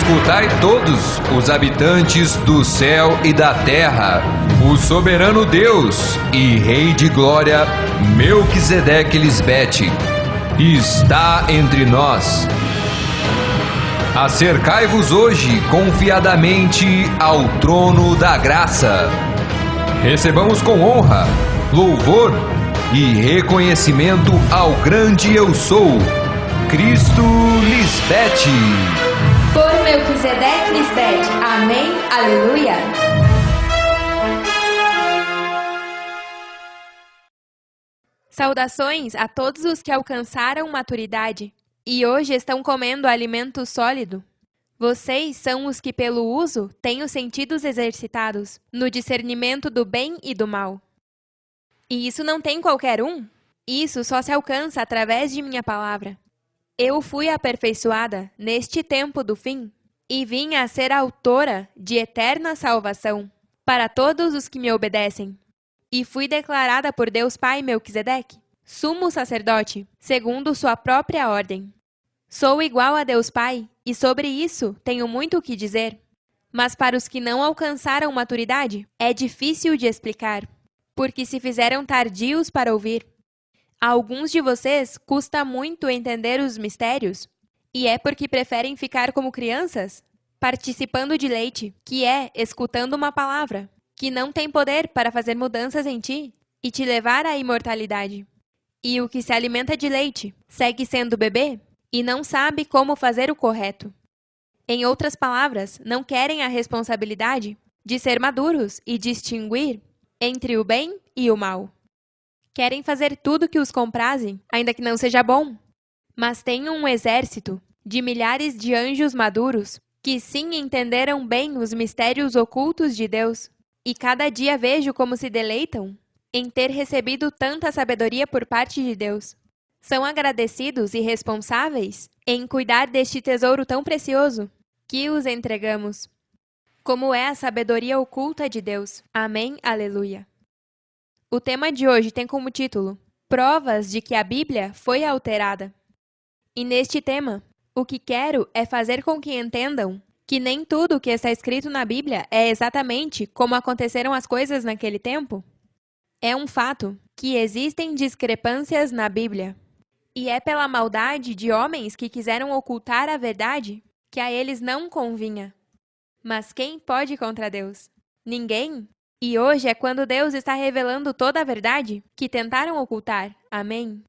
Escutai todos os habitantes do céu e da terra, o soberano Deus e Rei de glória, Melquisedeque Lisbete, está entre nós. Acercai-vos hoje confiadamente ao trono da graça. Recebamos com honra, louvor e reconhecimento ao grande Eu Sou, Cristo Lisbete. Por Melquisedeque Lisbete. Amém. Aleluia. Saudações a todos os que alcançaram maturidade e hoje estão comendo alimento sólido. Vocês são os que, pelo uso, têm os sentidos exercitados no discernimento do bem e do mal. E isso não tem qualquer um? Isso só se alcança através de minha palavra. Eu fui aperfeiçoada neste tempo do fim e vim a ser autora de eterna salvação para todos os que me obedecem. E fui declarada por Deus Pai Melquisedeque, sumo sacerdote, segundo sua própria ordem. Sou igual a Deus Pai e sobre isso tenho muito o que dizer. Mas para os que não alcançaram maturidade, é difícil de explicar, porque se fizeram tardios para ouvir. A alguns de vocês custa muito entender os mistérios, e é porque preferem ficar como crianças, participando de leite, que é escutando uma palavra, que não tem poder para fazer mudanças em ti e te levar à imortalidade. E o que se alimenta de leite segue sendo bebê e não sabe como fazer o correto. Em outras palavras, não querem a responsabilidade de ser maduros e distinguir entre o bem e o mal. Querem fazer tudo que os comprazem, ainda que não seja bom. Mas têm um exército de milhares de anjos maduros que sim entenderam bem os mistérios ocultos de Deus. E cada dia vejo como se deleitam em ter recebido tanta sabedoria por parte de Deus. São agradecidos e responsáveis em cuidar deste tesouro tão precioso que os entregamos. Como é a sabedoria oculta de Deus. Amém, aleluia. O tema de hoje tem como título Provas de que a Bíblia foi alterada. E neste tema, o que quero é fazer com que entendam que nem tudo o que está escrito na Bíblia é exatamente como aconteceram as coisas naquele tempo. É um fato que existem discrepâncias na Bíblia. E é pela maldade de homens que quiseram ocultar a verdade que a eles não convinha. Mas quem pode contra Deus? Ninguém. E hoje é quando Deus está revelando toda a verdade que tentaram ocultar. Amém?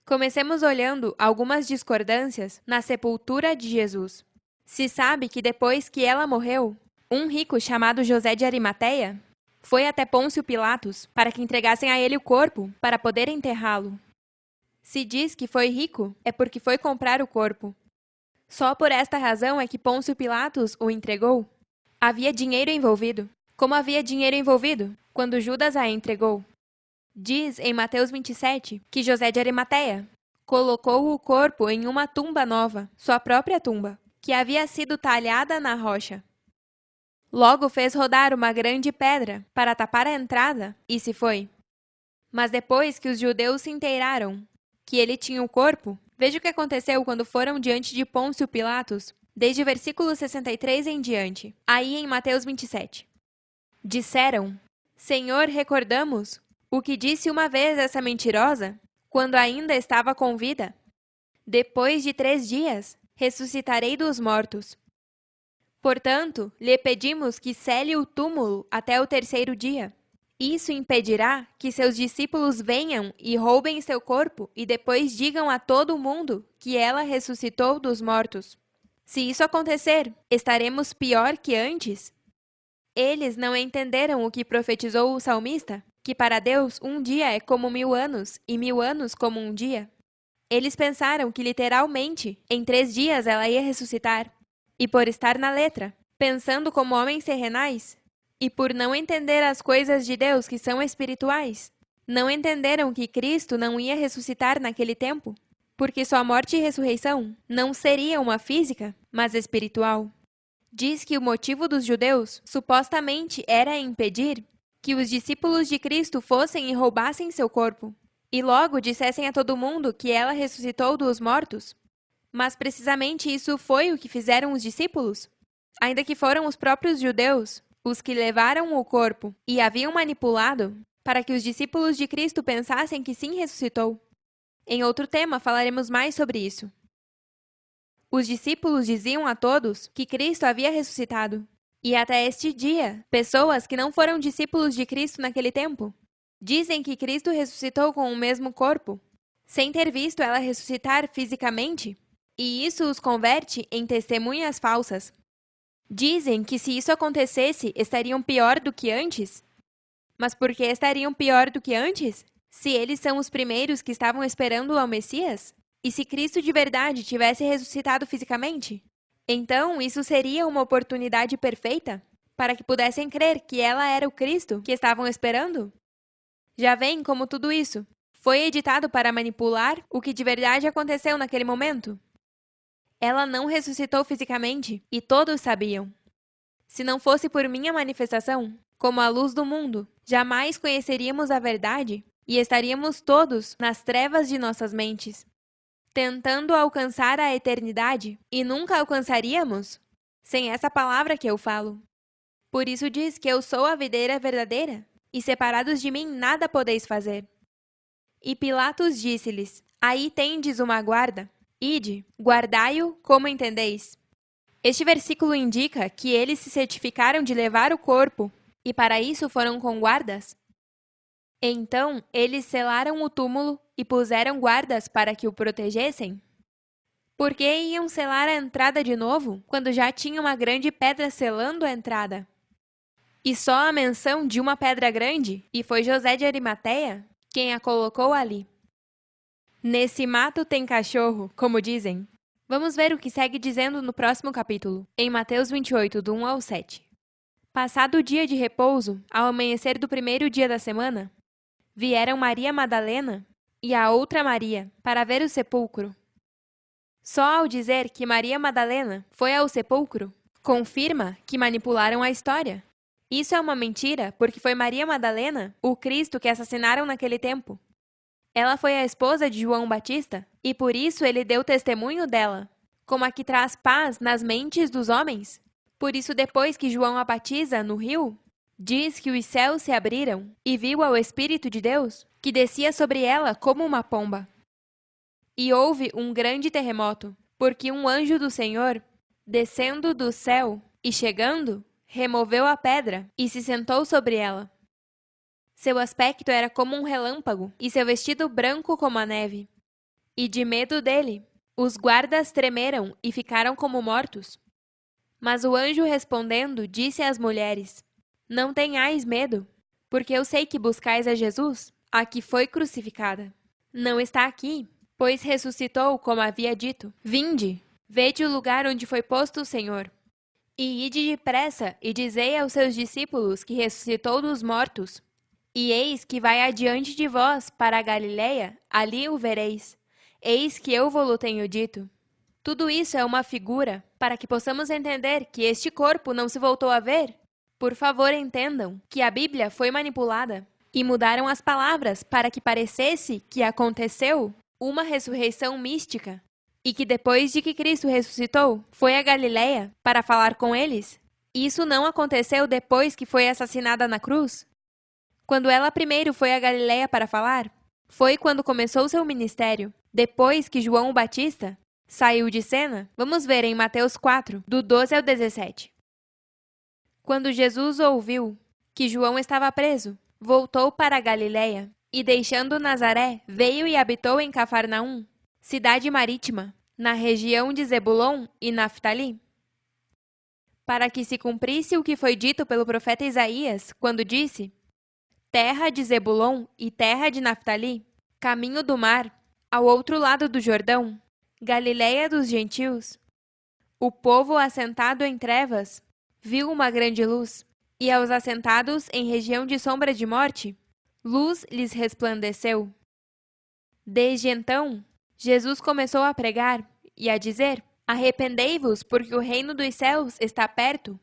Comecemos olhando algumas discordâncias na sepultura de Jesus. Se sabe que depois que ela morreu, um rico chamado José de Arimateia foi até Pôncio Pilatos para que entregassem a ele o corpo para poder enterrá-lo. Se diz que foi rico, é porque foi comprar o corpo. Só por esta razão é que Pôncio Pilatos o entregou. Havia dinheiro envolvido. Como havia dinheiro envolvido quando Judas a entregou. Diz em Mateus 27 que José de Arimateia colocou o corpo em uma tumba nova, sua própria tumba, que havia sido talhada na rocha. Logo fez rodar uma grande pedra para tapar a entrada e se foi. Mas depois que os judeus se inteiraram que ele tinha o corpo, veja o que aconteceu quando foram diante de Pôncio Pilatos, desde o versículo 63 em diante, aí em Mateus 27. Disseram, Senhor, recordamos o que disse uma vez essa mentirosa, quando ainda estava com vida. Depois de 3 dias, ressuscitarei dos mortos. Portanto, lhe pedimos que cele o túmulo até o 3º dia. Isso impedirá que seus discípulos venham e roubem seu corpo e depois digam a todo mundo que ela ressuscitou dos mortos. Se isso acontecer, estaremos pior que antes? Eles não entenderam o que profetizou o salmista, que para Deus um dia é como 1000 anos e 1000 anos como um dia. Eles pensaram que literalmente, em 3 dias ela ia ressuscitar. E por estar na letra, pensando como homens terrenais, e por não entender as coisas de Deus que são espirituais, não entenderam que Cristo não ia ressuscitar naquele tempo, porque sua morte e ressurreição não seria uma física, mas espiritual. Diz que o motivo dos judeus supostamente era impedir que os discípulos de Cristo fossem e roubassem seu corpo, e logo dissessem a todo mundo que ela ressuscitou dos mortos. Mas precisamente isso foi o que fizeram os discípulos? Ainda que foram os próprios judeus os que levaram o corpo e haviam manipulado para que os discípulos de Cristo pensassem que sim ressuscitou. Em outro tema falaremos mais sobre isso. Os discípulos diziam a todos que Cristo havia ressuscitado. E até este dia, pessoas que não foram discípulos de Cristo naquele tempo dizem que Cristo ressuscitou com o mesmo corpo, sem ter visto ela ressuscitar fisicamente, e isso os converte em testemunhas falsas. Dizem que se isso acontecesse, estariam pior do que antes. Mas por que estariam pior do que antes? Se eles são os primeiros que estavam esperando ao Messias? E se Cristo de verdade tivesse ressuscitado fisicamente? Então, isso seria uma oportunidade perfeita para que pudessem crer que ela era o Cristo que estavam esperando? Já veem como tudo isso foi editado para manipular o que de verdade aconteceu naquele momento? Ela não ressuscitou fisicamente e todos sabiam. Se não fosse por minha manifestação, como a luz do mundo, jamais conheceríamos a verdade e estaríamos todos nas trevas de nossas mentes, tentando alcançar a eternidade, e nunca alcançaríamos sem essa palavra que eu falo. Por isso diz que eu sou a videira verdadeira, e separados de mim nada podeis fazer. E Pilatos disse-lhes: Aí tendes uma guarda, ide, guardai-o como entendeis. Este versículo indica que eles se certificaram de levar o corpo, e para isso foram com guardas. Então, eles selaram o túmulo e puseram guardas para que o protegessem? Por que iam selar a entrada de novo, quando já tinha uma grande pedra selando a entrada? E só a menção de uma pedra grande, e foi José de Arimateia quem a colocou ali. Nesse mato tem cachorro, como dizem. Vamos ver o que segue dizendo no próximo capítulo, em Mateus 28, do 1 ao 7. Passado o dia de repouso, ao amanhecer do primeiro dia da semana, vieram Maria Madalena e a outra Maria para ver o sepulcro. Só ao dizer que Maria Madalena foi ao sepulcro, confirma que manipularam a história. Isso é uma mentira, porque foi Maria Madalena, o Cristo que assassinaram naquele tempo. Ela foi a esposa de João Batista, e por isso ele deu testemunho dela, como a que traz paz nas mentes dos homens. Por isso, depois que João a batiza no rio, diz que os céus se abriram e viu ao Espírito de Deus, que descia sobre ela como uma pomba. E houve um grande terremoto, porque um anjo do Senhor, descendo do céu e chegando, removeu a pedra e se sentou sobre ela. Seu aspecto era como um relâmpago e seu vestido branco como a neve. E de medo dele, os guardas tremeram e ficaram como mortos. Mas o anjo respondendo disse às mulheres: Não tenhais medo, porque eu sei que buscais a Jesus, a que foi crucificada. Não está aqui, pois ressuscitou, como havia dito. Vinde, vede o lugar onde foi posto o Senhor. E ide depressa e dizei aos seus discípulos que ressuscitou dos mortos. E eis que vai adiante de vós para a Galileia, ali o vereis. Eis que eu vou-lo tenho dito. Tudo isso é uma figura, para que possamos entender que este corpo não se voltou a ver. Por favor, entendam que a Bíblia foi manipulada e mudaram as palavras para que parecesse que aconteceu uma ressurreição mística e que depois de que Cristo ressuscitou, foi a Galileia para falar com eles. Isso não aconteceu depois que foi assassinada na cruz? Quando ela primeiro foi a Galileia para falar, foi quando começou seu ministério, depois que João o Batista saiu de cena. Vamos ver em Mateus 4, do 12 ao 17. Quando Jesus ouviu que João estava preso, voltou para a Galileia e, deixando Nazaré, veio e habitou em Cafarnaum, cidade marítima, na região de Zebulon e Naftali, para que se cumprisse o que foi dito pelo profeta Isaías, quando disse: Terra de Zebulon e terra de Naftali, caminho do mar, ao outro lado do Jordão, Galileia dos gentios. O povo assentado em trevas viu uma grande luz, e aos assentados em região de sombra de morte, luz lhes resplandeceu. Desde então, Jesus começou a pregar e a dizer: Arrependei-vos, porque o reino dos céus está perto.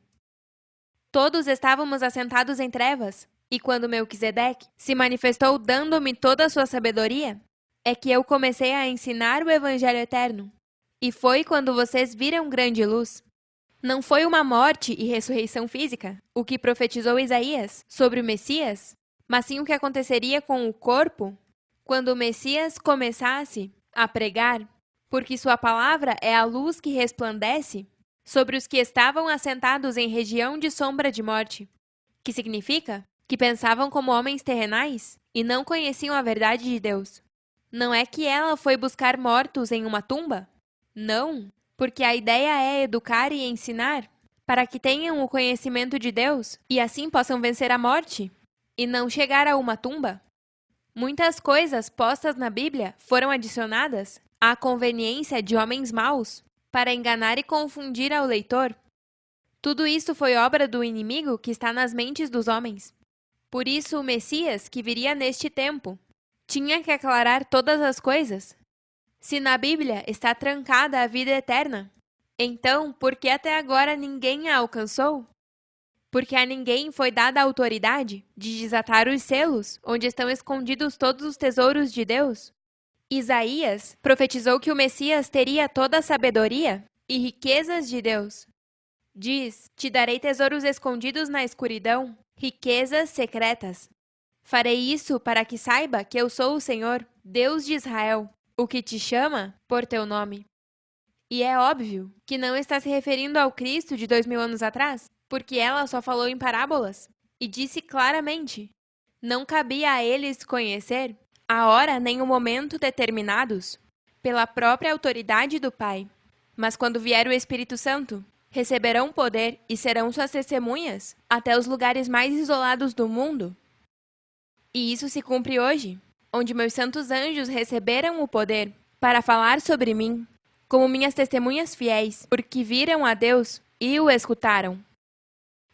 Todos estávamos assentados em trevas, e quando Melquisedeque se manifestou dando-me toda a sua sabedoria, é que eu comecei a ensinar o Evangelho eterno. E foi quando vocês viram grande luz. Não foi uma morte e ressurreição física, o que profetizou Isaías sobre o Messias, mas sim o que aconteceria com o corpo quando o Messias começasse a pregar, porque sua palavra é a luz que resplandece sobre os que estavam assentados em região de sombra de morte, que significa que pensavam como homens terrenais e não conheciam a verdade de Deus. Não é que ela foi buscar mortos em uma tumba? Não, porque a ideia é educar e ensinar para que tenham o conhecimento de Deus e assim possam vencer a morte e não chegar a uma tumba. Muitas coisas postas na Bíblia foram adicionadas à conveniência de homens maus para enganar e confundir ao leitor. Tudo isso foi obra do inimigo que está nas mentes dos homens. Por isso, o Messias, que viria neste tempo, tinha que aclarar todas as coisas. Se na Bíblia está trancada a vida eterna, então por que até agora ninguém a alcançou? Porque a ninguém foi dada a autoridade de desatar os selos, onde estão escondidos todos os tesouros de Deus. Isaías profetizou que o Messias teria toda a sabedoria e riquezas de Deus. Diz: te darei tesouros escondidos na escuridão, riquezas secretas. Farei isso para que saiba que eu sou o Senhor, Deus de Israel, o que te chama por teu nome. E é óbvio que não está se referindo ao Cristo de 2000 anos atrás, porque ela só falou em parábolas e disse claramente: não cabia a eles conhecer a hora nem o momento determinados pela própria autoridade do Pai. Mas quando vier o Espírito Santo, receberão poder e serão suas testemunhas até os lugares mais isolados do mundo. E isso se cumpre hoje, onde meus santos anjos receberam o poder para falar sobre mim, como minhas testemunhas fiéis, porque viram a Deus e o escutaram.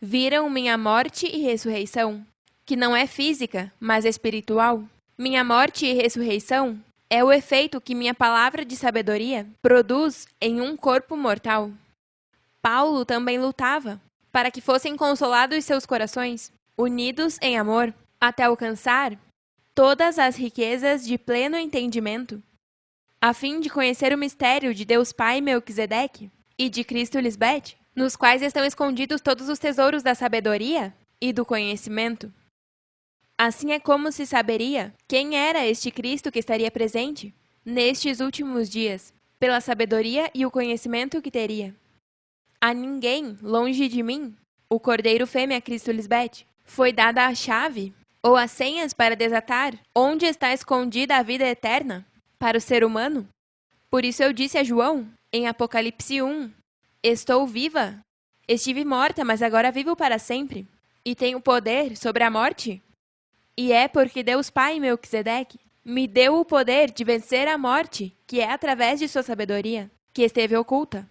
Viram minha morte e ressurreição, que não é física, mas espiritual. Minha morte e ressurreição é o efeito que minha palavra de sabedoria produz em um corpo mortal. Paulo também lutava para que fossem consolados seus corações, unidos em amor, até alcançar todas as riquezas de pleno entendimento, a fim de conhecer o mistério de Deus Pai Melquisedeque e de Cristo Lisbete, nos quais estão escondidos todos os tesouros da sabedoria e do conhecimento. Assim é como se saberia quem era este Cristo que estaria presente nestes últimos dias, pela sabedoria e o conhecimento que teria. A ninguém, longe de mim, o Cordeiro Fêmea Cristo Lisbete, foi dada a chave ou as senhas para desatar onde está escondida a vida eterna para o ser humano. Por isso eu disse a João, em Apocalipse 1, estou viva, estive morta, mas agora vivo para sempre, e tenho poder sobre a morte. E é porque Deus Pai Melquisedeque me deu o poder de vencer a morte, que é através de sua sabedoria, que esteve oculta.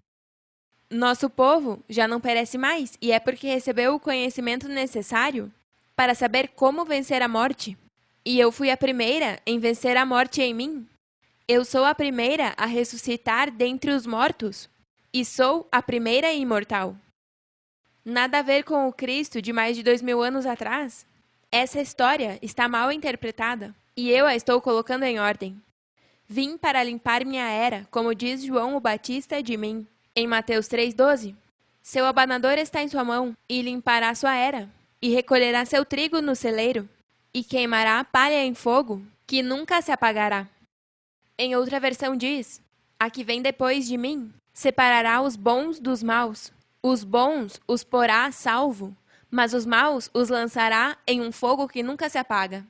Nosso povo já não perece mais, e é porque recebeu o conhecimento necessário para saber como vencer a morte. E eu fui a primeira em vencer a morte em mim. Eu sou a primeira a ressuscitar dentre os mortos, e sou a primeira imortal. Nada a ver com o Cristo de mais de 2000 anos atrás. Essa história está mal interpretada, e eu a estou colocando em ordem. Vim para limpar minha era, como diz João o Batista de mim, em Mateus 3,12. Seu abanador está em sua mão, e limpará sua era, e recolherá seu trigo no celeiro, e queimará a palha em fogo, que nunca se apagará. Em outra versão diz: a que vem depois de mim separará os bons dos maus. Os bons os porá a salvo, mas os maus os lançará em um fogo que nunca se apaga.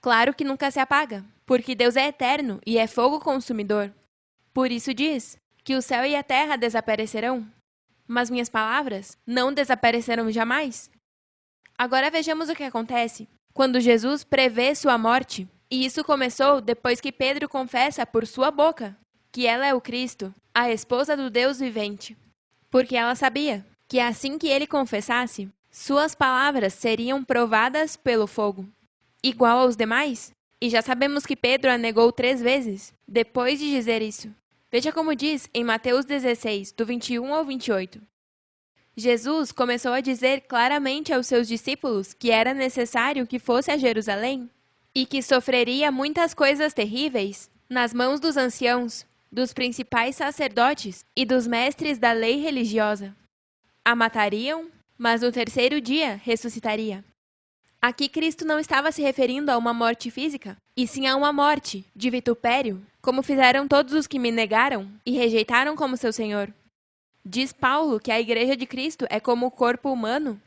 Claro que nunca se apaga, porque Deus é eterno e é fogo consumidor. Por isso diz que o céu e a terra desaparecerão, mas minhas palavras não desaparecerão jamais. Agora vejamos o que acontece quando Jesus prevê sua morte. E isso começou depois que Pedro confessa por sua boca que ela é o Cristo, a esposa do Deus vivente. Porque ela sabia que assim que ele confessasse, suas palavras seriam provadas pelo fogo, igual aos demais. E já sabemos que Pedro a negou 3 vezes, depois de dizer isso. Veja como diz em Mateus 16, do 21 ao 28. Jesus começou a dizer claramente aos seus discípulos que era necessário que fosse a Jerusalém e que sofreria muitas coisas terríveis nas mãos dos anciãos, dos principais sacerdotes e dos mestres da lei religiosa. A matariam, mas no terceiro dia ressuscitaria. Aqui Cristo não estava se referindo a uma morte física, e sim a uma morte de vitupério, como fizeram todos os que me negaram e rejeitaram como seu Senhor. Diz Paulo que a Igreja de Cristo é como o corpo humano.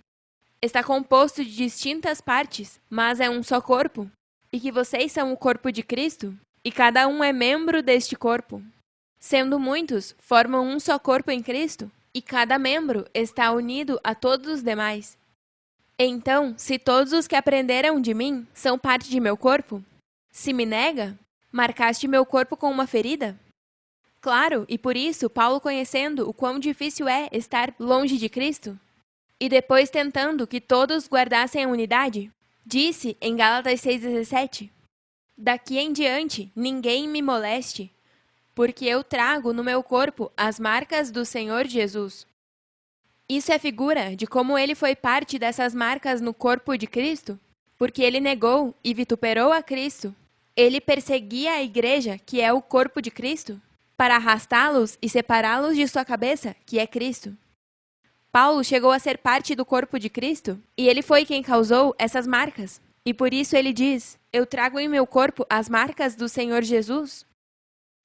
Está composto de distintas partes, mas é um só corpo, e que vocês são o corpo de Cristo, e cada um é membro deste corpo. Sendo muitos, formam um só corpo em Cristo, e cada membro está unido a todos os demais. Então, se todos os que aprenderam de mim são parte de meu corpo, se me nega, marcaste meu corpo com uma ferida? Claro, e por isso, Paulo, conhecendo o quão difícil é estar longe de Cristo, e depois tentando que todos guardassem a unidade, disse em Gálatas 6,17: Daqui em diante, ninguém me moleste, porque eu trago no meu corpo as marcas do Senhor Jesus. Isso é figura de como ele foi parte dessas marcas no corpo de Cristo, porque ele negou e vituperou a Cristo. Ele perseguia a igreja, que é o corpo de Cristo, para arrastá-los e separá-los de sua cabeça, que é Cristo. Paulo chegou a ser parte do corpo de Cristo, e ele foi quem causou essas marcas. E por isso ele diz: Eu trago em meu corpo as marcas do Senhor Jesus.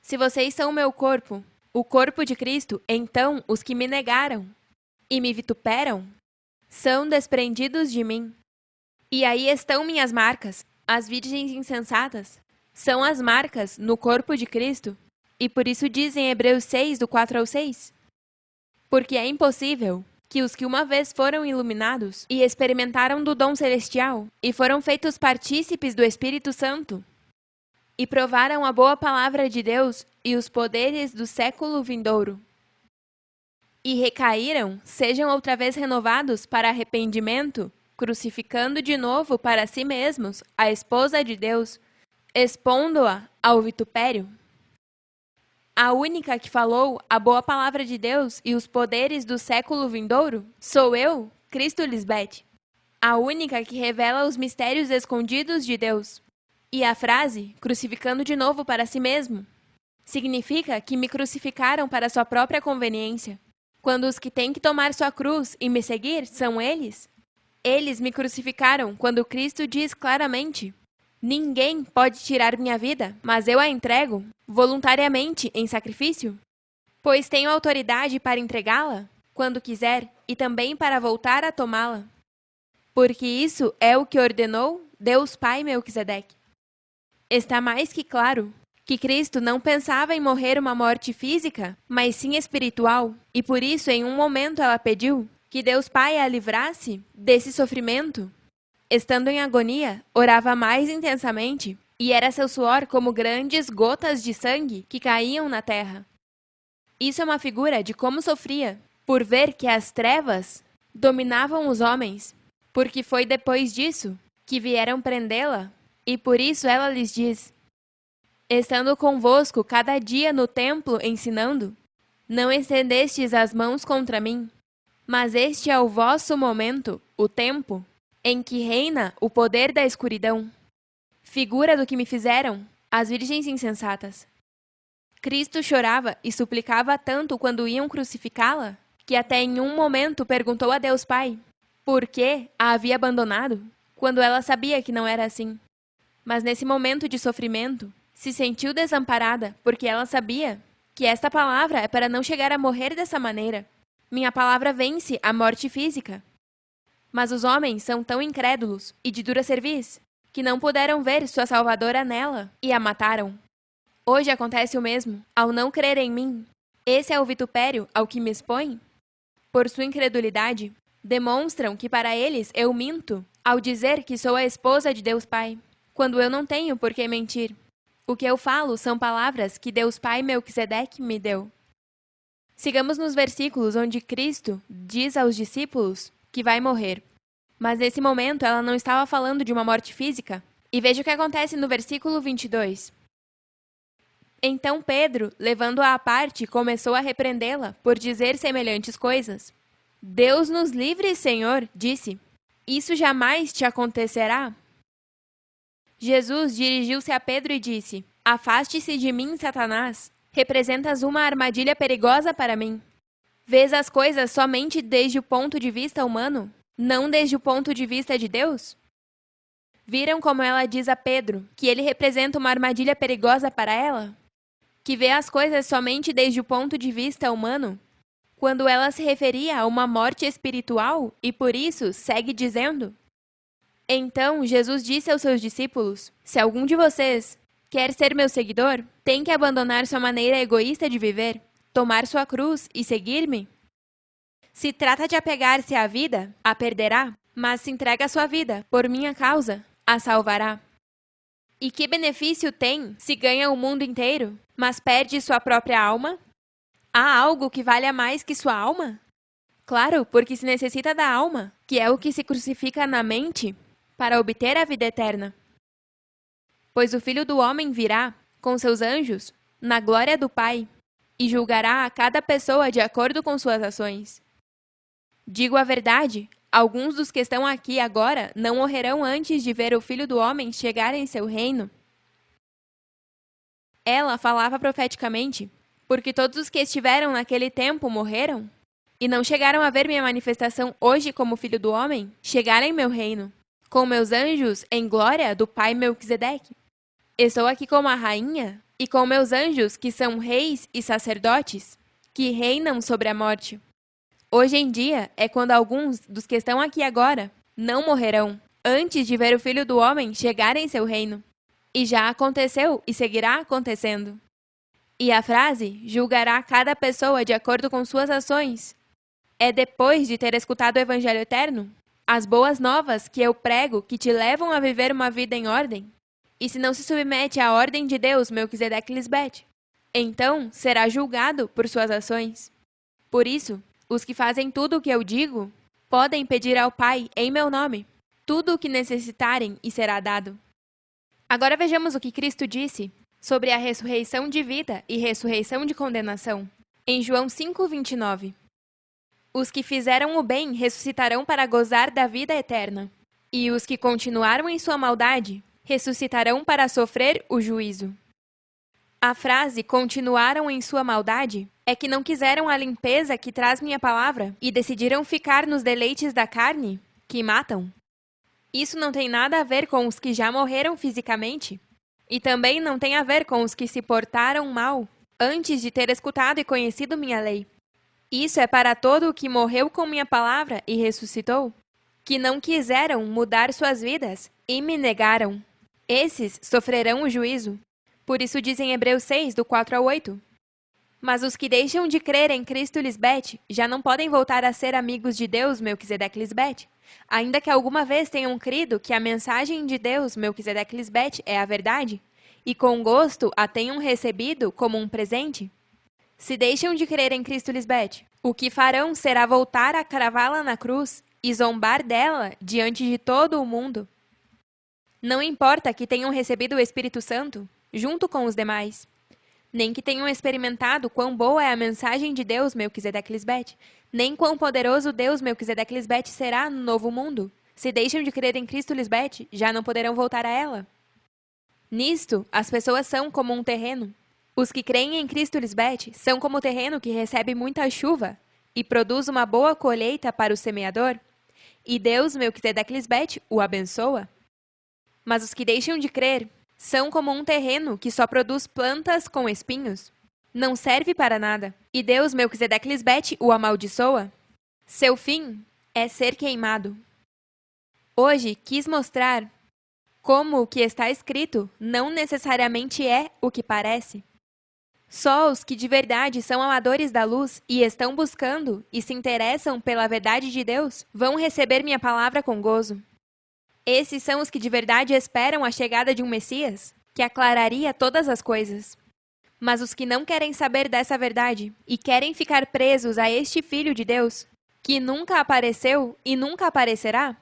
Se vocês são o meu corpo, o corpo de Cristo, então os que me negaram e me vituperam são desprendidos de mim. E aí estão minhas marcas, as virgens insensatas, são as marcas no corpo de Cristo, e por isso diz em Hebreus 6, do 4 ao 6, porque é impossível que os que uma vez foram iluminados e experimentaram do dom celestial, e foram feitos partícipes do Espírito Santo, e provaram a boa palavra de Deus e os poderes do século vindouro, e recaíram, sejam outra vez renovados para arrependimento, crucificando de novo para si mesmos a esposa de Deus, expondo-a ao vitupério. A única que falou a boa palavra de Deus e os poderes do século vindouro sou eu, Cristo Lisbeth. A única que revela os mistérios escondidos de Deus. E a frase, crucificando de novo para si mesmo, significa que me crucificaram para sua própria conveniência. Quando os que têm que tomar sua cruz e me seguir são eles. Eles me crucificaram quando Cristo diz claramente: Ninguém pode tirar minha vida, mas eu a entrego voluntariamente em sacrifício, pois tenho autoridade para entregá-la quando quiser e também para voltar a tomá-la. Porque isso é o que ordenou Deus Pai Melquisedeque. Está mais que claro que Cristo não pensava em morrer uma morte física, mas sim espiritual, e por isso em um momento ela pediu que Deus Pai a livrasse desse sofrimento. Estando em agonia, orava mais intensamente, e era seu suor como grandes gotas de sangue que caíam na terra. Isso é uma figura de como sofria, por ver que as trevas dominavam os homens, porque foi depois disso que vieram prendê-la, e por isso ela lhes diz: Estando convosco cada dia no templo ensinando, não estendestes as mãos contra mim, mas este é o vosso momento, o tempo, em que reina o poder da escuridão. Figura do que me fizeram as virgens insensatas. Cristo chorava e suplicava tanto quando iam crucificá-la, que até em um momento perguntou a Deus Pai por que a havia abandonado, quando ela sabia que não era assim. Mas nesse momento de sofrimento, se sentiu desamparada, porque ela sabia que esta palavra é para não chegar a morrer dessa maneira. Minha palavra vence a morte física. Mas os homens são tão incrédulos e de dura cerviz, que não puderam ver sua salvadora nela e a mataram. Hoje acontece o mesmo, ao não crer em mim. Esse é o vitupério ao que me expõe? Por sua incredulidade, demonstram que para eles eu minto, ao dizer que sou a esposa de Deus Pai, quando eu não tenho por que mentir. O que eu falo são palavras que Deus Pai Melquisedeque me deu. Sigamos nos versículos onde Cristo diz aos discípulos que vai morrer. Mas nesse momento ela não estava falando de uma morte física. E veja o que acontece no versículo 22. Então Pedro, levando-a à parte, começou a repreendê-la por dizer semelhantes coisas. Deus nos livre, Senhor, disse. Isso jamais te acontecerá. Jesus dirigiu-se a Pedro e disse: Afaste-se de mim, Satanás. Representas uma armadilha perigosa para mim. Vês as coisas somente desde o ponto de vista humano, não desde o ponto de vista de Deus? Viram como ela diz a Pedro que ele representa uma armadilha perigosa para ela? Que vê as coisas somente desde o ponto de vista humano? Quando ela se referia a uma morte espiritual e por isso segue dizendo: Então Jesus disse aos seus discípulos: Se algum de vocês quer ser meu seguidor, tem que abandonar sua maneira egoísta de viver, tomar sua cruz e seguir-me. Se trata de apegar-se à vida, a perderá, mas se entrega a sua vida, por minha causa, a salvará. E que benefício tem se ganha o mundo inteiro, mas perde sua própria alma? Há algo que valha mais que sua alma? Claro, porque se necessita da alma, que é o que se crucifica na mente, para obter a vida eterna. Pois o Filho do Homem virá, com seus anjos, na glória do Pai, e julgará a cada pessoa de acordo com suas ações. Digo a verdade, alguns dos que estão aqui agora não morrerão antes de ver o Filho do Homem chegar em seu reino. Ela falava profeticamente, porque todos os que estiveram naquele tempo morreram, e não chegaram a ver minha manifestação hoje como Filho do Homem, chegar em meu reino, com meus anjos em glória do Pai Melquisedeque. Estou aqui como a rainha, e com meus anjos, que são reis e sacerdotes, que reinam sobre a morte. Hoje em dia é quando alguns dos que estão aqui agora não morrerão, antes de ver o Filho do Homem chegar em seu reino. E já aconteceu e seguirá acontecendo. E a frase, julgará cada pessoa de acordo com suas ações, é depois de ter escutado o Evangelho Eterno, as boas novas que eu prego que te levam a viver uma vida em ordem. E se não se submete à ordem de Deus, Melquisedeque Lisbete, então será julgado por suas ações. Por isso, os que fazem tudo o que eu digo, podem pedir ao Pai em meu nome, tudo o que necessitarem e será dado. Agora vejamos o que Cristo disse sobre a ressurreição de vida e ressurreição de condenação, em João 5:29. Os que fizeram o bem ressuscitarão para gozar da vida eterna, e os que continuaram em sua maldade ressuscitarão para sofrer o juízo. A frase continuaram em sua maldade é que não quiseram a limpeza que traz minha palavra e decidiram ficar nos deleites da carne, que matam. Isso não tem nada a ver com os que já morreram fisicamente, e também não tem a ver com os que se portaram mal antes de ter escutado e conhecido minha lei. Isso é para todo o que morreu com minha palavra e ressuscitou, que não quiseram mudar suas vidas e me negaram. Esses sofrerão o juízo. Por isso diz em Hebreus 6, do 4 ao 8. Mas os que deixam de crer em Cristo Lisbete já não podem voltar a ser amigos de Deus, Melquisedeque Lisbete, ainda que alguma vez tenham crido que a mensagem de Deus, Melquisedeque Lisbete, é a verdade, e com gosto a tenham recebido como um presente. Se deixam de crer em Cristo Lisbete, o que farão será voltar a cravá-la na cruz e zombar dela diante de todo o mundo. Não importa que tenham recebido o Espírito Santo, junto com os demais, nem que tenham experimentado quão boa é a mensagem de Deus, Melquisedeque Lisbete, nem quão poderoso Deus, Melquisedeque Lisbete, será no novo mundo. Se deixam de crer em Cristo Lisbete, já não poderão voltar a ela. Nisto, as pessoas são como um terreno. Os que creem em Cristo Lisbete são como o terreno que recebe muita chuva e produz uma boa colheita para o semeador, e Deus, Melquisedeque Lisbete, o abençoa. Mas os que deixam de crer são como um terreno que só produz plantas com espinhos. Não serve para nada. E Deus, Melquisedeque Lisbete, o amaldiçoa. Seu fim é ser queimado. Hoje quis mostrar como o que está escrito não necessariamente é o que parece. Só os que de verdade são amadores da luz e estão buscando e se interessam pela verdade de Deus vão receber minha palavra com gozo. Esses são os que de verdade esperam a chegada de um Messias, que aclararia todas as coisas. Mas os que não querem saber dessa verdade e querem ficar presos a este Filho de Deus, que nunca apareceu e nunca aparecerá,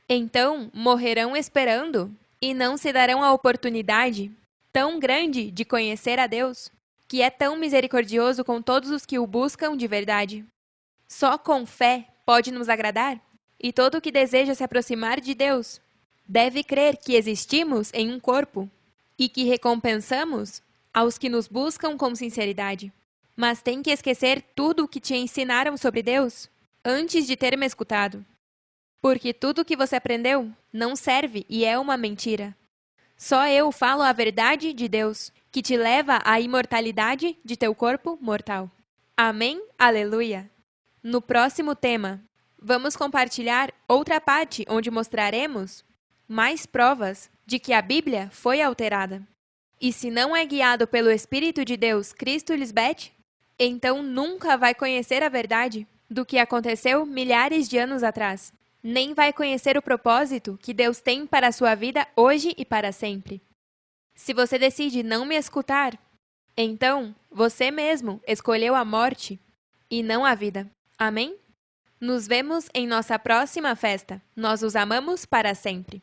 então morrerão esperando e não se darão a oportunidade tão grande de conhecer a Deus, que é tão misericordioso com todos os que o buscam de verdade. Só com fé pode nos agradar, e todo o que deseja se aproximar de Deus deve crer que existimos em um corpo e que recompensamos aos que nos buscam com sinceridade. Mas tem que esquecer tudo o que te ensinaram sobre Deus antes de ter me escutado. Porque tudo o que você aprendeu não serve e é uma mentira. Só eu falo a verdade de Deus, que te leva à imortalidade de teu corpo mortal. Amém? Aleluia! No próximo tema, vamos compartilhar outra parte onde mostraremos mais provas de que a Bíblia foi alterada. E se não é guiado pelo Espírito de Deus, Cristo Lisbeth, então nunca vai conhecer a verdade do que aconteceu milhares de anos atrás. Nem vai conhecer o propósito que Deus tem para a sua vida hoje e para sempre. Se você decide não me escutar, então você mesmo escolheu a morte e não a vida. Amém? Nos vemos em nossa próxima festa. Nós os amamos para sempre.